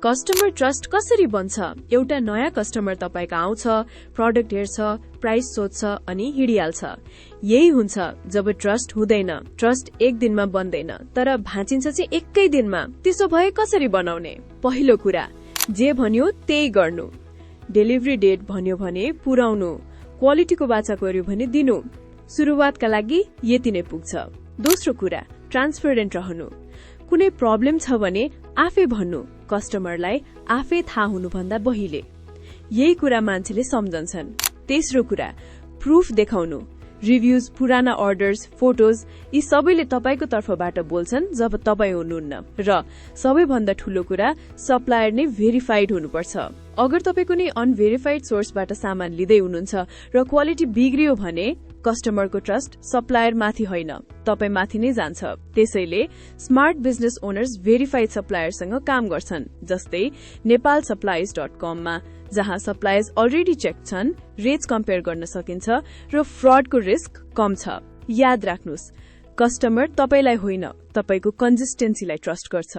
Customer trust कसरी बन्छ? एउटा नयाँ कस्टमर तपाईको आउँछ, प्रडक्ट हेर्छ, प्राइस सोध्छ अनि हिडिहाल्छ। यही हुन्छ जब ट्रस्ट हुँदैन। ट्रस्ट एक दिनमा बन्दैन, तर भाँचिन्छ चाहिँ एकै दिनमा। त्यसो भए कसरी बनाउने? पहिलो कुरा, जे भन्यो त्यही गर्नु। डेलिभरी डेट भन्यो भने पुर्याउनु। क्वालिटीको बाचा गर्यो भने दिनु। सुरुवातका लागि यति नै पुग्छ। दोस्रो कुरा, ट्रान्सपेरेन्ट रहनु। कुनै प्रब्लम छ भने आफै भन्नु, कस्टमरलाई आफै थाहा हुनुभन्दा पहिले। यही कुरा मान्छेले सम्झन्छन्। तेस्रो कुरा, प्रुफ देखाउनु। रिभ्यूज, पुराना अर्डर्स, फोटोज यी सबैले तपाईको तर्फबाट बोल्छन् जब तपाई हुनुहुन्न। र सबैभन्दा ठूलो कुरा, सप्लायर नै भेरिफाइड हुनुपर्छ। अगर तपाई कुनै अनभेरिफाइड सोर्सबाट सामान लिँदै हुनुहुन्छ र क्वालिटी बिग्रियो भने कस्टमरको ट्रस्ट सप्लायर माथि होइन, तपाई माथि नै जान्छ। त्यसैले स्मार्ट बिजनेस ओनर्स भेरिफाइड सप्लायरसँग काम गर्छन्, जस्तै nepalsupplies.com मा, जहाँ सप्लायर्स अलरेडी चेक छन्, रेट्स कम्पेयर गर्न सकिन्छ र फ्रडको रिस्क कम छ। याद राख्नुस्, कस्टमर तपाईलाई होइन, तपाईको कन्सिस्टेन्सीलाई ट्रस्ट गर्छ।